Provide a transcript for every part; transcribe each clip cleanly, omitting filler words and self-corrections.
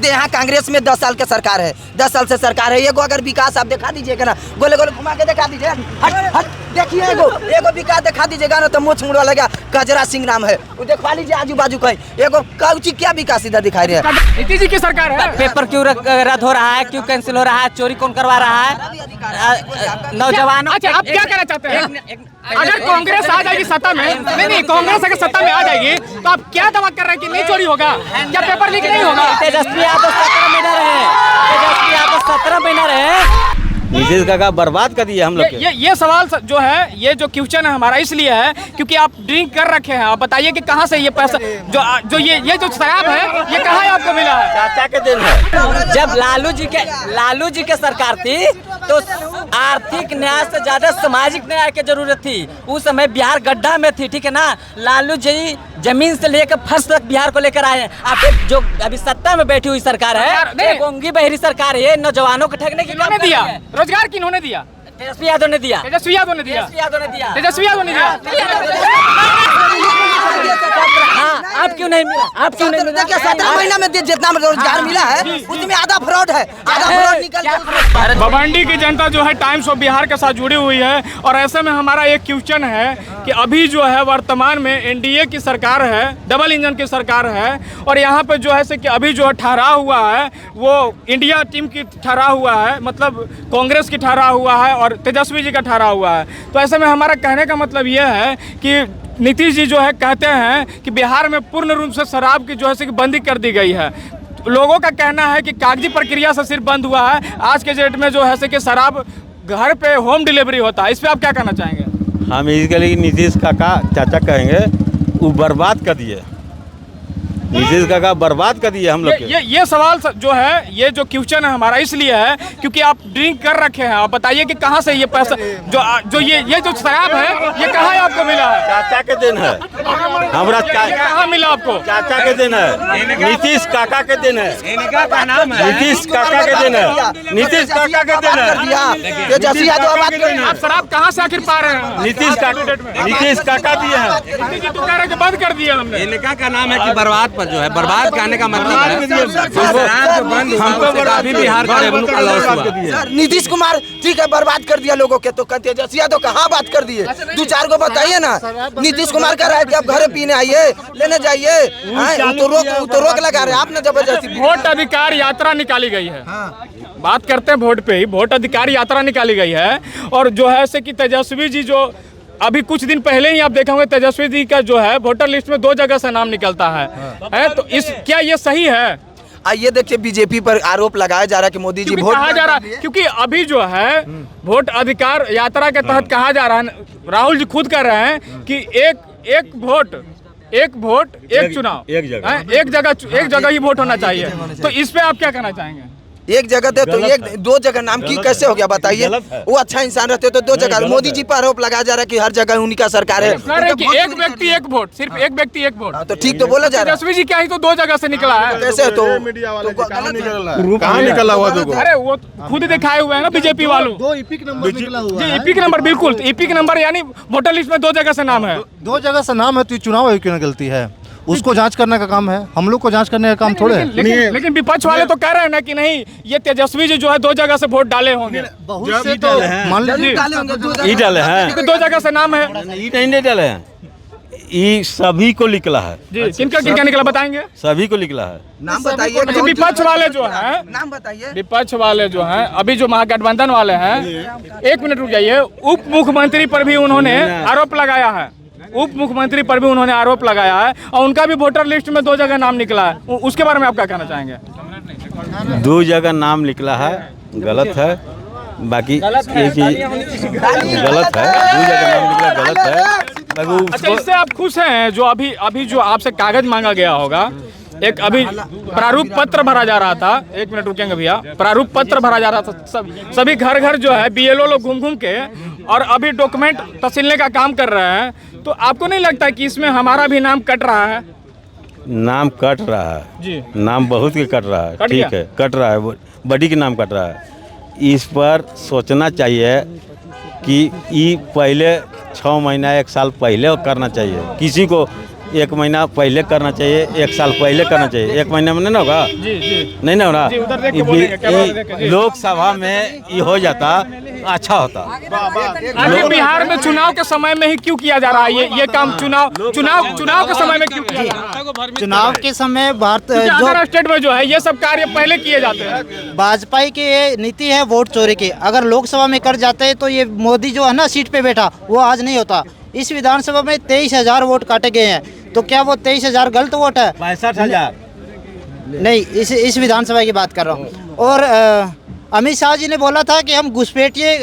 यहाँ कांग्रेस में 10 साल के सरकार है, 10 साल से सरकार है। एगो अगर विकास आप दिखा दीजिएगा ना, गोले गोले घुमा के दिखा दीजिए, हट हट देखिए एगो विकास दिखा दीजिएगा ना तो मोछ मुड़वा लगा कजरा सिंह नाम है, वो दिखवा लीजिए आजू बाजू कहीं एगो कौची क्या विकास इधर दिखाई रहे हैं। नीतीश जी की सरकार है। पेपर क्यों रद्द हो रहा है, क्यों कैंसिल हो रहा है, चोरी कौन करवा रहा है नौजवानों। अच्छा आप क्या कहना चाहते हैं? अगर कांग्रेस आ जाएगी सत्ता में, नहीं कांग्रेस अगर सत्ता में आ जाएगी तो आप क्या दावा कर रहे हैं कि नहीं चोरी होगा, क्या पेपर लीक नहीं होगा? तेजस्वी यादव 17 महीना रहे, तेजस्वी यादव 17 महीना रहे, नीतीश काका बर्बाद कर दिए हम लोग। ये सवाल जो है, ये जो क्वेश्चन है हमारा इसलिए है क्योंकि आप ड्रिंक कर रखे हैं। आप बताइए कि कहाँ से ये पैसा जो ये जो शराब है ये कहाँ आपको मिला है? चाचा के दिन है। जब लालू जी के सरकार थी तो आर्थिक न्याय से ज्यादा सामाजिक न्याय की जरूरत थी। उस समय बिहार गड्ढा में थी, ठीक है ना। लालू जी जमीन से लेकर फर्श तक बिहार को लेकर आए हैं। आप जो अभी सत्ता में बैठी हुई सरकार है, गोंगी बहरी सरकार है, नौजवानों को ठगने की किन्होंने दिया? रोजगार किन्होंने दिया? तेजस्वी यादव ने दिया। तेजस्वी यादव ने दिया। तेजस्वी यादव ने दिया। तेजस्वी यादव ने दिया। हाँ, आप क्यों नहीं मिला? आप क्यों नहीं मिला? 17 महीना में जितना रोजगार मिला है उसमें आधा फ्रॉड है, आधा फ्रॉड निकल। भवांडी की जनता जो है टाइम्स ऑफ बिहार के साथ जुड़ी हुई है और ऐसे में हमारा एक क्वेश्चन है कि अभी जो है वर्तमान में एनडीए की सरकार है, डबल इंजन की सरकार है और यहाँ पे जो है कि अभी जो ठहरा हुआ है वो इंडिया टीम की ठहरा हुआ है, मतलब कांग्रेस की ठहरा हुआ है और तेजस्वी जी का ठहरा हुआ है। तो ऐसे में हमारा कहने का मतलब ये है कि नीतीश जी जो है कहते हैं कि बिहार में पूर्ण रूप से शराब की जो है कि बंदी कर दी गई है। लोगों का कहना है कि कागजी प्रक्रिया से सिर्फ बंद हुआ है, आज के डेट में जो है कि शराब घर पे होम डिलीवरी होता है। इस पे आप क्या कहना चाहेंगे? हम इसके लिए नीतीश काका चाचा कहेंगे वो बर्बाद कर दिए, नीतीश काका बर्बाद कर दिए हम लोग। ये सवाल जो है, ये जो क्वेश्चन है हमारा इसलिए है क्योंकि आप ड्रिंक कर रखे हैं। आप बताइए कि कहाँ से ये पैसा जो ये जो शराब है ये कहाँ आपको मिला है? चाचा के दिन है, हमारा कहाँ मिला आपको? चाचा के दिन है, नीतीश काका के दिन है, नीतीश काका के दिन है, नीतीश काका के दिन है। तेजस्वी यादव आप शराब कहाँ से आखिर पा रहे हैं? नीतीश काका दिए हैं। तो कह रहे कि बंद कर दिया हमने। इनका का नाम है कि बर्बाद पर जो है, बर्बाद करने का मतलब है हमको काफी बिहार का रेवेन्यू लॉस हुआ। नीतीश कुमार ठीक है बर्बाद कर दिया लोगों के, तो तेजस्वी यादव कहाँ बात कर दिए? 2-4 को बताइए ना। नीतीश कुमार कह रहा है कि आप घर पीने आइए, लेने जाइए, तो रोक लगा रहे हैं आपने जबरदस्ती। वोट अधिकार यात्रा निकाली गई है, बात करते हैं वोट पे ही। वोट अधिकार यात्रा निकाली गई है और जो है कि तेजस्वी जी जो अभी कुछ दिन पहले ही आप देखे होंगे तेजस्वी जी का जो है वोटर लिस्ट में 2 जगह से नाम निकलता है तो क्या ये सही है? आइए देखिए बीजेपी पर आरोप लगाया जा रहा है कि मोदी जी वोट कहा जा रहा है क्योंकि अभी जो है वोट अधिकार यात्रा के तहत कहा जा रहा है, राहुल जी खुद कह रहे हैं कि एक वोट एक चुनाव, एक जगह ही वोट होना चाहिए। तो इस पे आप क्या कहना चाहेंगे? एक जगह थे तो 2 जगह नाम की कैसे हो गया बताइए? वो अच्छा इंसान रहते तो 2 जगह। मोदी जी पर आरोप लगाया जा रहा है कि हर जगह उन्हीं का सरकार है कि एक व्यक्ति एक वोट, सिर्फ एक व्यक्ति एक वोट। तो ठीक तो बोला जा रहा है। तेजस्वी जी क्या ही तो 2 जगह से निकला है, कैसे? तो कहाँ निकला हुआ? अरे वो खुद दिखाए हुए हैं ना बीजेपी वालों। 2 इपिक नंबर निकला हुआ है। इपिक नंबर, बिल्कुल इपिक नंबर, यानी वोटर लिस्ट में 2 जगह से नाम है। 2 जगह से नाम है तो चुनाव आयोग की गलती है, उसको जांच करने का काम है, हम लोग को जांच करने का काम थोड़े है। लेकिन विपक्ष वाले तो कह रहे हैं ना कि नहीं ये तेजस्वी जी जो है 2 जगह से वोट डाले होंगे। बहुत से तो मान लीजिए डाले हैं, 2 जगह से नाम है, नहीं डाले हैं, ये सभी को निकला है। किनका निकला बताएंगे? सभी को निकला है। नाम बताइए। विपक्ष वाले जो है, नाम बताइए। विपक्ष वाले जो हैं अभी जो महागठबंधन वाले हैं, 1 मिनट रुक जाइए, उप मुख्यमंत्री पर भी उन्होंने आरोप लगाया है, उप मुख्यमंत्री पर भी उन्होंने आरोप लगाया है और उनका भी वोटर लिस्ट में 2 जगह नाम निकला है। उसके बारे में आप क्या कहना चाहेंगे? 2 जगह नाम निकला है, गलत है। बाकी एक ही गलत है, 2 जगह नाम निकला गलत है। अच्छा, इससे आप खुश हैं? जो अभी जो आपसे कागज मांगा गया होगा, एक अभी प्रारूप पत्र भरा जा रहा था, 1 मिनट रुकेंगे भैया, प्रारूप पत्र भरा जा रहा था, सभी घर जो है बीएलओ लोग घूम के और अभी डॉक्यूमेंट तसीलने का काम कर रहे हैं। तो आपको नहीं लगता कि इसमें हमारा भी नाम कट रहा है? नाम कट रहा है जी, नाम बहुत के कट रहा है, ठीक है, कट रहा है, बड़ी के नाम कट रहा है। इस पर सोचना चाहिए कि ये पहले 6 महीना 1 साल पहले करना चाहिए। किसी को 1 महीना पहले करना चाहिए, 1 साल पहले करना चाहिए। 1 महीने में नहीं ना होगा, नहीं ना होगा। लोकसभा में ये हो जाता अच्छा होता। आखिर बिहार में चुनाव के समय में ही क्यों किया जा रहा है ये काम? चुनाव के समय में क्यों किया जा रहा है? चुनाव के समय भारत अदर स्टेट में जो है ये सब कार्य पहले किए जाते हैं। भाजपा की ये नीति है वोट चोरी की। अगर लोकसभा में कर जाते हैं तो ये मोदी जो है ना सीट पे बैठा, वो आज नहीं होता। इस विधानसभा में 23,000 वोट काटे गए हैं, तो क्या वो 23,000 गलत वोट है? 65,000 नहीं, इस विधानसभा की बात कर रहा हूँ। और अमित शाह जी ने बोला था कि हम घुसपैठिए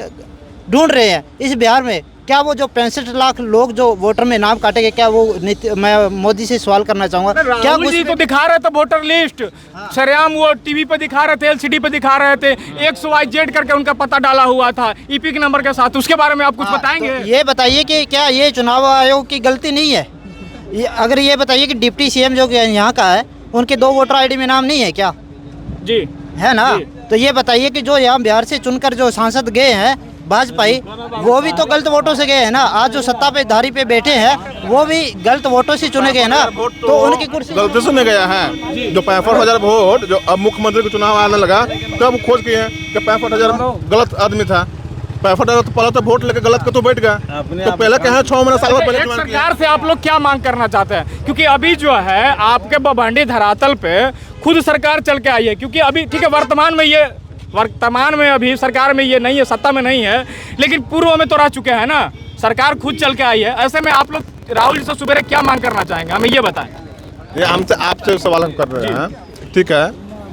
ढूंढ रहे हैं इस बिहार में। क्या वो जो 65 लाख लोग जो वोटर में नाम काटेंगे, क्या वो मैं मोदी से सवाल करना चाहूँगा, क्या राहुल जी तो दिखा रहे थे वोटर लिस्ट सरेआम, वो टीवी पे दिखा रहे थे, LCD पे दिखा रहे थे, XYZ करके उनका पता डाला हुआ था EPIC नंबर के साथ। उसके बारे में आप कुछ बताएंगे? तो ये बताइए कि क्या ये चुनाव आयोग की गलती नहीं है? अगर ये बताइए कि डिप्टी CM जो यहाँ का है, उनके 2 वोटर ID में नाम नहीं है क्या? जी है ना। तो ये बताइए कि जो यहाँ बिहार से चुनकर जो सांसद गए हैं भाजपाई, वो भी तो गलत वोटों से गए हैं ना। आज जो सत्ता पे धारी पे बैठे हैं वो भी गलत वोटों से चुने गए ना, तो उनकी कुर्सी गलती से नहीं गया है। जो 65,000 वोट जो अब मुख्यमंत्री का चुनाव आने लगा तब खोज किए हैं कि 65,000 गलत आदमी था। 65,000 तो पहले तो वोट लेके गलत के तो बैठ गया, तो पहले कहे 6 महीना साल पहले एक सरकार से आप लोग क्या मांग करना चाहते हैं? क्योंकि अभी जो है आपके बभांडी धरातल पे खुद सरकार चल के आई है। क्योंकि अभी ठीक है, वर्तमान में अभी सरकार में ये नहीं है, सत्ता में नहीं है, लेकिन पूर्व में तो रह चुके हैं ना। सरकार खुद चल के आई है। ऐसे में आप लोग राहुल जी से सुबह क्या मांग करना चाहेंगे, हमें ये बताएं। ये हमसे आपसे सवाल हम कर रहे हैं, ठीक है।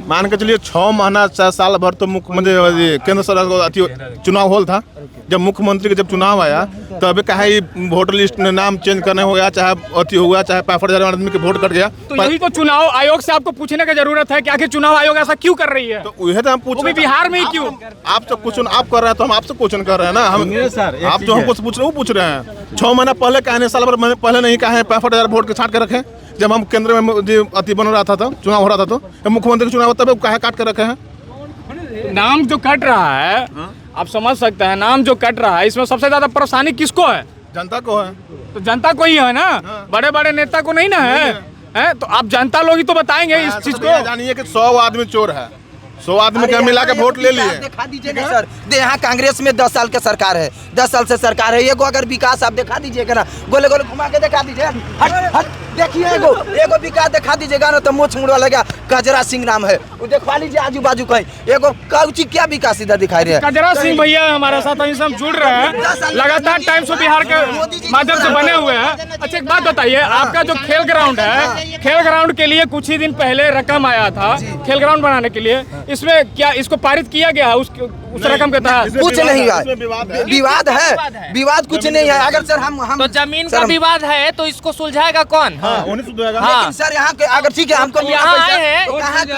मान के चलिए 6 महीना 4 साल भर तो मुख्यमंत्री केंद्र सरकार का चुनाव होल था। जब मुख्यमंत्री का जब चुनाव आया तो अभी कहे वोटर लिस्ट में नाम चेंज करने हो गया, चाहे अति हुआ, चाहे 65,000 आदमी के वोट कट गया। तो यही तो चुनाव आयोग से आपको पूछने की जरूरत है कि आखिर चुनाव आयोग ऐसा क्यों कर रही है? तो यह तो हम पूछ रहे हैं, बिहार में ही क्यों? आपसे क्वेश्चन आप कर रहे हैं तो हम आपसे क्वेश्चन कर रहे हैं ना। हम आप जो हमको पूछ रहे हैं वो पूछ रहे हैं। 6 महीना पहले कहने, साल भर पहले नहीं कहे 65,000 वोट के छाट के रखे। जब हम केंद्र में अति बन रहा था तो चुनाव हो रहा था तो मुख्यमंत्री का चुनाव तब कहे काट कर रखे हैं। नाम जो कट रहा है, आप समझ सकते हैं, नाम जो कट रहा है, इसमें सबसे ज्यादा परेशानी किसको है? जनता को है। तो जनता को ही है ना, बड़े बड़े नेता को नहीं ना है। तो आप जनता लोग ही तो बताएंगे इस चीज को। जानिए कि 100 आदमी चोर है, 100 आदमी के मिला के वोट ले लिए। दिखा दीजिए ना सर, यहाँ कांग्रेस में 10 साल के सरकार है, 10 साल से सरकार है। ये को अगर विकास आप दिखा दीजिएगा ना, गोले गोले घुमा के दिखा दीजिए। हट देखिए, एगो विकास दिखा दीजिएगा ना तो मुँह मुड़वा लगा। कजरा सिंह नाम है, वो देखवा लीजिए आजू बाजू कहीं। एगो कौची क्या विकास इधर दिखाई रहे हैं? कजरा सिंह भैया हमारे साथ हम जुड़ रहे हैं, लगातार टाइम्स ऑफ बिहार के माध्यम से बने हुए हैं। अच्छा एक बात बताइए, आपका जो खेल ग्राउंड है, खेल ग्राउंड के लिए कुछ ही दिन पहले रकम आया था खेल ग्राउंड बनाने के लिए, इसमें क्या इसको पारित किया गया है? उस रकम के तहत कुछ नहीं है, विवाद है, विवाद कुछ नहीं है। अगर सर हम तो जमीन का विवाद है तो इसको सुलझाएगा कौन? लेकिन सर यहाँ के अगर ठीक है हमको यहाँ आए हैं,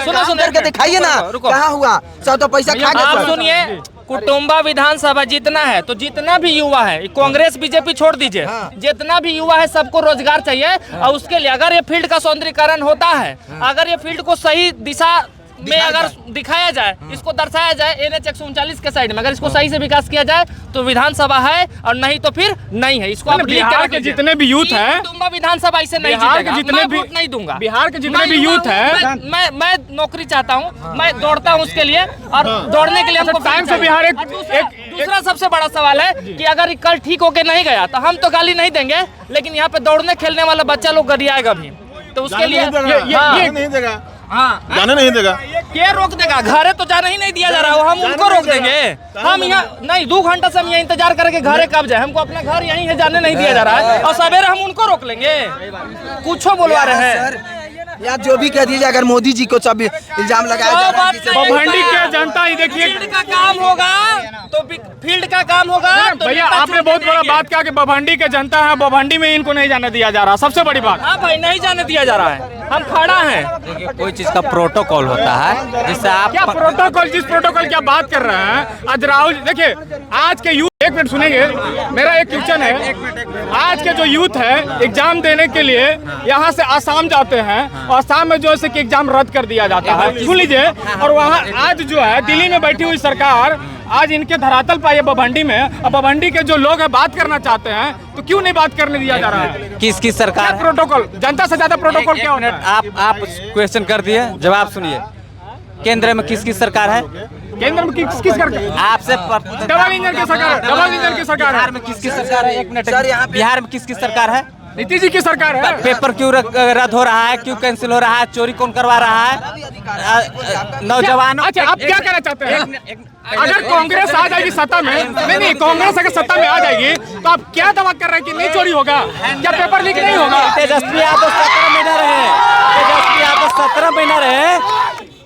सुनो करके दिखाइए ना कहाँ हुआ सब, तो पैसा खा आप गए। सुनिए, कुटुम्बा विधानसभा जितना है, तो जितना भी युवा है, कांग्रेस बीजेपी छोड़ दीजिए, जितना भी युवा है सबको रोजगार चाहिए। और उसके लिए अगर ये फील्ड का सौंदर्यीकरण होता है, अगर ये फील्ड को सही दिशा में अगर दिखाया जाए, इसको दर्शाया जाए NH 139 के साइड में, अगर इसको सही से विकास किया जाए तो विधानसभा है, और नहीं तो फिर नहीं है। इसको बिहार के जितने भी यूथ हैं, कुटुम्बा विधानसभा इसे नहीं बिहार के जीतेगा, जितने मैं भी वोट नहीं दूंगा। बिहार के जितने भी यूथ हैं, मैं नौकरी चाहता हूँ, मैं दौड़ता हूँ उसके लिए, और दौड़ने के लिए हमको टाइम से बिहार एक दूसरा सबसे बड़ा सवाल है कि अगर कल ठीक होके नहीं गया तो हम तो गाली नहीं देंगे, लेकिन यहाँ पे दौड़ने खेलने वाला बच्चा लोग गरियाएगा भी, तो उसके लिए नहीं देगा, जाने नहीं देगा। क्या रोक देगा? घरे तो जाने ही नहीं दिया जा रहा है, हम उनको रोक देंगे? हम यहाँ नहीं, 2 घंटा से हम यहाँ इंतजार करके घरे कब जाए? हमको अपना घर यहीं है, जाने नहीं दिया जा रहा है, और सवेरे हम उनको रोक लेंगे? कुछ बोलवा रहे हैं या जो भी कह दीजिए, अगर मोदी जी को सब इल्जाम लगाया जा रहा है। बभांडी के जनता ही देखिए, फील्ड का काम होगा तो फील्ड का काम होगा तो भैया आपने बहुत बड़ा बात कहा कि बभांडी के जनता है, बभांडी में इनको नहीं जाने दिया जा रहा, सबसे बड़ी बात। हाँ भाई, नहीं जाने दिया जा रहा है, हम खड़ा हैं। देखिए कोई चीज का प्रोटोकॉल होता है, जिससे आप क्या प्रोटोकॉल, जिस प्रोटोकॉल की आप बात कर रहे हैं, आज राहुल देखिए, आज के यूथ, एक मिनट सुनेंगे, मेरा एक क्वेश्चन है। आज के जो यूथ है एग्जाम देने के लिए यहाँ से आसाम जाते हैं, और आसाम में जो है कि एग्जाम रद्द कर दिया जाता है, सुन लीजिए। और वहाँ आज जो है दिल्ली में बैठी हुई सरकार आज इनके धरातल पर ये बभंडी में, अब बभंडी के जो लोग हैं बात करना चाहते हैं तो क्यों नहीं बात करने दिया जा रहा है? किसकी सरकार है? प्रोटोकॉल, जनता से ज्यादा प्रोटोकॉल क्या होता है? आप क्वेश्चन कर दिए, जवाब सुनिए। केंद्र में किसकी सरकार है? केंद्र में किस सरकार? आपसे डबल इंजन की सरकार है, डबल इंजन की सरकार है। बिहार में किसकी सरकार है? एक मिनट, सर, यहाँ पे- बिहार में किसकी सरकार है? नीतीश जी की सरकार है। पेपर क्यों रद्द हो रहा है, क्यों कैंसिल हो रहा है, चोरी कौन करवा रहा है? नौजवानों, अच्छा, आप क्या कहना चाहते हैं? अगर कांग्रेस आ जाएगी सत्ता में, नहीं, कांग्रेस अगर सत्ता में आ जाएगी तो आप क्या दावा कर रहे हैं कि नहीं चोरी होगा? क्या पेपर लीक नहीं होगा? तेजस्वी यादव 17 महीना रहे, तेजस्वी यादव 17 महीना रहे,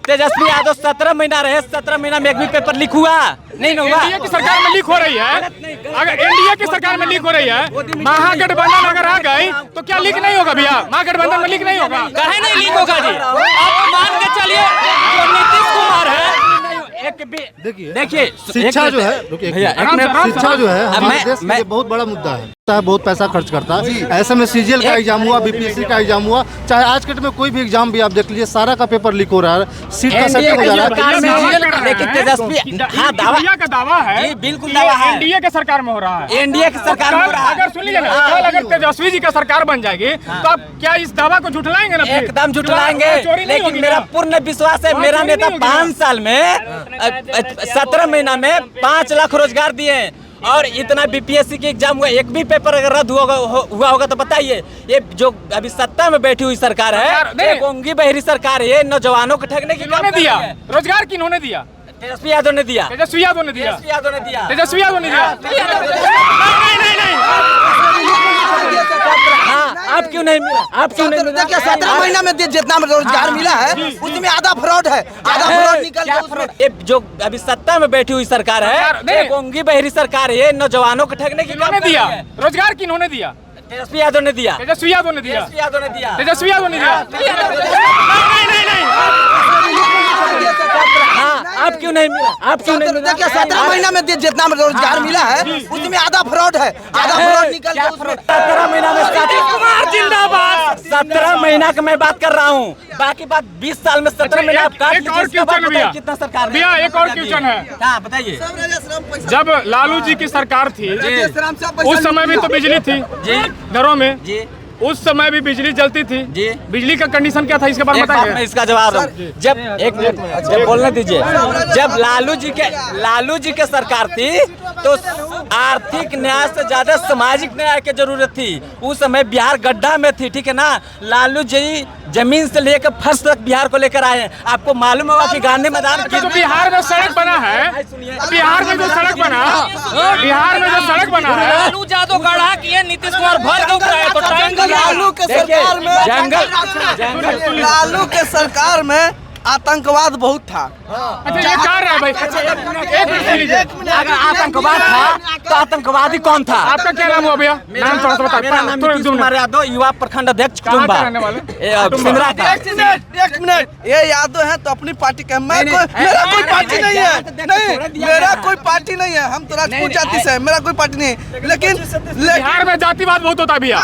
तेजस्वी यादव 17 महीना रहे, 17 महीना में एक भी पेपर लीक हुआ नहीं हुआ? एनडीए की सरकार में लीक हो रही है। अगर एनडीए की सरकार में लीक हो रही है, महागठबंधन अगर आ गई तो क्या लीक नहीं होगा भैया? महागठबंधन में लीक नहीं होगा? कहे नहीं लीक होगा जी? आप मान के चलिए जो नीतीश कुमार है, एक भी देखिए शिक्षा जो है, रुकिए, भैया, आराम से, आराम से। शिक्षा जो है हमारे मैं- देश के मैं- लिए बहुत बड़ा मुद्दा है, बहुत पैसा खर्च करता है। ऐसे में सीजीएल का एग्जाम हुआ, बीपीएससी का एग्जाम हुआ, चाहे आज के डेट में कोई भी एग्जाम भी आप देख लीजिए, सारा का पेपर लीक हो रहा है, सीट का एनडीए सेटिंग हो जा रहा सरकार है। में CGL लेकिन तेजस्वी, हाँ, दावा इंडिया का दावा है, जी, बिल्कुल दावा है। एनडीए के सरकार में हो रहा है। एनडीए की सरकार में हो रहा है। अगर सुन लीजिए ना, कल अगर तेजस्वी जी का सरकार बन जाएगी तो आप क्या इस दावा को झुठलाएंगे ना? फिर? एकदम झुठलाएंगे, चोरी नहीं होगी लेकिन मेरा ना? पूर्ण विश्वास है, वहाँ मेरा चोरी नेता नहीं होगी 5 साल में 17 महीना में 5 लाख रोजगार दिए, और इतना बीपीएससी के एग्जाम हुआ, एक भी पेपर अगर रद्द हुआ होगा तो बताइए, ये जो अभी सत्ता में बैठी हुई सरकार नहीं। है, गूंगी बहरी सरकार है, ये नौजवानों को ठगने की किन्होंने काम दिया? कर रही है। रोजगार किन्होंने दिया? तेजस्वी यादव ने दिया, तेजस्वी यादव ने दिया। तेजस्वी यादव ने दिया, तेजस्वी यादव ने दिया। हाँ, आप क्यों नहीं मिला? आप क्यों नहीं मिला? देखिए 17 महीना में जितना रोजगार मिला है उसमें आधा फ्रॉड है, आधा फ्रॉड निकल क्या गया उसमें। फ्रॉड? ये जो अभी सत्ता में बैठी हुई सरकार नहीं। है, गूंगी बहरी सरकार है, ये नौजवानों को ठगने की काम किन्होंने कर रही दिया? है। रोजगार किन्होंने दिया? तेजस्वी यादव ने दिया, तेजस्वी यादव ने दिया। तेजस्वी यादव ने दिया, तेजस्वी यादव ने दिया। हाँ, आप क्यों नहीं मिला? आप क्यों नहीं मिला? देखिए 17 महीना में जितना रोजगार मिला है उसमें आधा फ्रॉड है, आधा फ्रॉड निकल गया उसमें। 17 महीना में कुमार जिंदाबाद। 17 महीना का मैं बात कर रहा हूँ, बाकी बात 20 साल में 17 महीना आप काट एक लीजिए, और इसके बाद क्वेश्चन बताइए भैया, कितना सरकार ने भैया एक और दिया। क्वेश्चन है। हाँ, बताइए जब लालू जी की सरकार थी उस समय भी तो बिजली थी जी, घरों में, जी, उस समय भी बिजली जलती थी जी। बिजली का कंडीशन क्या था इसके बारे में एक बात मैं बताइए। इसका जवाब दूं। जब एक मिनट, जब बोलने दीजिए, जब लालू जी के सरकार थी तो आर्थिक न्याय से ज्यादा सामाजिक न्याय की जरूरत थी। उस समय बिहार गड्ढा में थी, ठीक है ना? लालू जी जमीन से लेकर फर्श तक बिहार को लेकर आए हैं। आपको मालूम होगा कि गांधी मैदान जो बिहार में सड़क बना है, बिहार में जो सड़क बना, बिहार में जो सड़क बना है, लालू यादव गढ़ा किए, नीतीश कुमार भर के ऊपर आए तो टाइम लालू के सरकार में जंगल लालू के सरकार में आतंकवाद बहुत था। अच्छा ये कह रहा है भाई, एक मिनट सुन लीजिए। अगर आतंकवाद था तो आतंकवादी कौन था? आपका क्या नाम हुआ भैया? नाम थोड़ा सा बता। मेरा नाम नीतीश कुमार यादव, युवा प्रखंड अध्यक्ष कहाँ कुटुंबा, के रहने वाले? सिंदरा का। एक मिनट, ये यादव है तो अपनी पार्टी का, मैं मेरा कोई पार्टी नहीं है, नहीं मेरा कोई पार्टी नहीं है, हम तो राजपूत जाति से है, मेरा कोई पार्टी नहीं है। लेकिन बिहार में जातिवाद बहुत होता है भैया,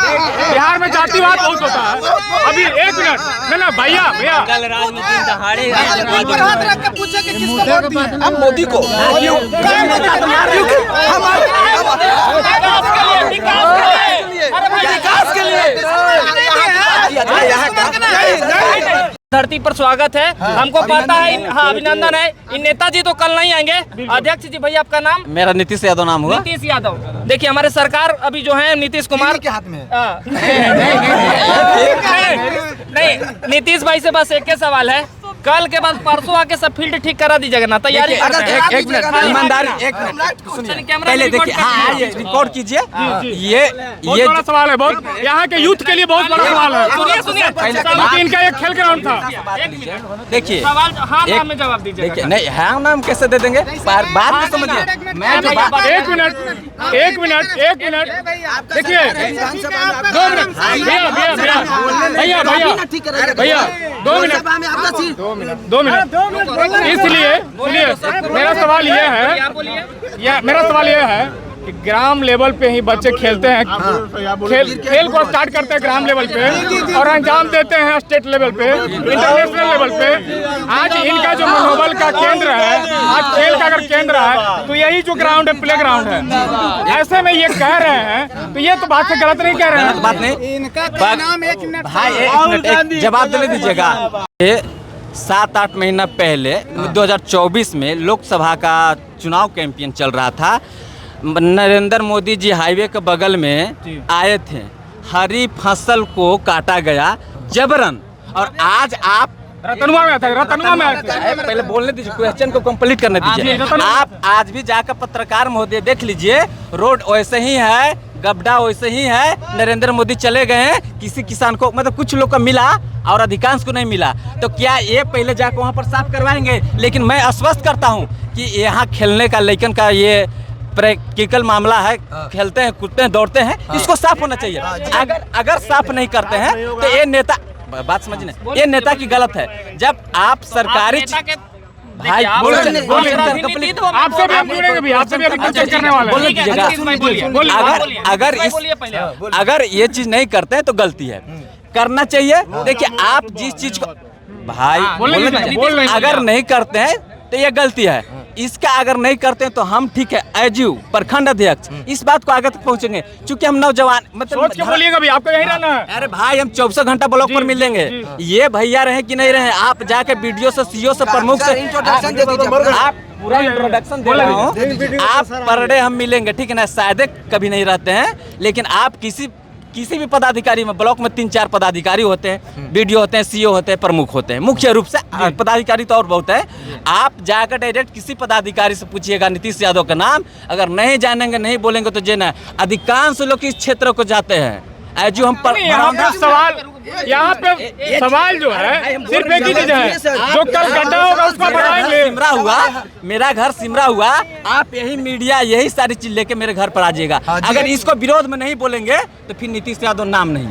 बिहार में जातिवाद बहुत होता है। अभी एक मिनट, ना भैया भैया पूछे कि किसको वोट दिए? हम मोदी को। विकास के लिए धरती पर स्वागत है। हमको पता है, हाँ अभिनंदन है। इन नेताजी तो कल नहीं आएंगे। अध्यक्ष जी भैया आपका नाम? मेरा नीतीश यादव नाम हुआ। नीतीश यादव। देखिए हमारे सरकार अभी जो है नीतीश कुमार के हाथ में है। नहीं, नीतीश भाई से बस एक ही सवाल है, कल के बाद परसों आके सब फील्ड ठीक करा दीजिएगा ना? तैयारी एक मिनट, ईमानदारी, एक मिनट सुनिए, पहले देखिए, हाँ आइए रिकॉर्ड कीजिए। ये बहुत बड़ा सवाल है, बहुत यहाँ के यूथ के लिए बहुत बड़ा सवाल है। सुनिए सुनिए, क्योंकि इनका एक खेल ग्राउंड था। देखिए, सवाल हाँ नाम में जवाब दीजिए। देखिए, नहीं हाँ नाम कैसे दे देंगे, बात में समझिए। मैं जो बात, एक मिनट, एक मिनट, एक मिनट, देखिए 2 मिनट, भैया भैया भैया भैया भैया 2 मिनट, 2 मिनट। इसलिए मेरा सवाल ये है कि ग्राम लेवल पे ही बच्चे खेलते हैं, खेल को स्टार्ट करते हैं ग्राम लेवल पे और अंजाम देते हैं स्टेट लेवल पे, इंटरनेशनल लेवल पे। आज इनका जो मनोबल का का केंद्र है, आज खेल का अगर केंद्र है तो यही जो ग्राउंड है प्ले ग्राउंड है। ऐसे में ये कह रहे हैं तो ये तो बात से गलत नहीं कह रहे हैं। बात नहीं भाई, एक मिनट जवाब दे दीजिएगा। 7-8 महीना पहले 2024 में लोकसभा का चुनाव कैंपेन चल रहा था। नरेंद्र मोदी जी हाईवे के बगल में आए थे, हरी फसल को काटा गया जबरन, और आज आप रतनुआ में आता है, रतनुआ में आता है। पहले बोलने दीजिए, क्वेश्चन को कंप्लीट करने दीजिए। आप आज भी जाकर पत्रकार महोदय देख लीजिए, रोड वैसे ही है, गड्ढा वैसे ही है। नरेंद्र मोदी चले गए हैं, किसी किसान को मतलब कुछ लोग को मिला और अधिकांश को नहीं मिला, तो क्या ये पहले जाकर वहाँ पर साफ करवाएंगे? लेकिन मैं आश्वस्त करता हूँ कि यहाँ खेलने का लेकिन का ये प्रैक्टिकल मामला है, खेलते हैं, कूदते हैं, दौड़ते हैं, इसको साफ होना चाहिए। अगर साफ नहीं करते हैं तो ये नेता, बात समझने, ये नेता की गलत है। जब आप सरकारी भाई आपसे भी हम जुड़ेंगे भी, आपसे भी अभी कुछ करने वाले हैं। अगर ये चीज नहीं करते हैं तो गलती है, करना चाहिए। देखिए आप जिस चीज को भाई अगर नहीं करते हैं तो ये गलती है, इसका अगर नहीं करते हैं तो हम ठीक है एज यू प्रखंड अध्यक्ष इस बात को आगे तक पहुंचेंगे, क्योंकि हम नौजवान मतलब सोच के बोलिएगा भी, आपको यही रहना है। अरे भाई हम 24 घंटा ब्लॉक पर मिलेंगे, ये भैया रहे कि नहीं रहे, आप जाके वीडियो से सीओ से प्रमुख से आप पूरा इंट्रोडक्शन दे रहा हूँ। आप पर डे हम मिलेंगे, ठीक है ना, शायद कभी नहीं रहते हैं, लेकिन आप किसी भी पदाधिकारी में, ब्लॉक में 3-4 पदाधिकारी होते हैं, बीडीओ होते हैं, सीओ होते हैं, प्रमुख होते हैं, मुख्य रूप से पदाधिकारी तो और बहुत है। आप जाकर डायरेक्ट किसी पदाधिकारी से पूछिएगा नीतीश यादव का नाम, अगर नहीं जानेंगे, नहीं बोलेंगे तो जेना अधिकांश लोग इस क्षेत्र को जाते हैं। जो हम यहाँ पे सवाल जो है सिर्फ एक ही चीज है, जो कल गड्ढा होगा उसको बढ़ाएंगे। सिमरा हुआ, मेरा घर सिमरा हुआ, आप यही मीडिया यही सारी चीज लेके मेरे घर पर आ जाइएगा। अगर इसको विरोध में नहीं बोलेंगे तो फिर नीतीश यादव नाम नहीं।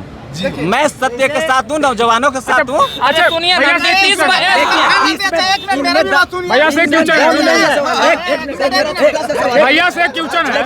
मैं सत्य के साथ हूँ, नौजवानों के साथ हूँ। अच्छा सुनिए, भैया से क्यों चल, भैया से क्यों चल है।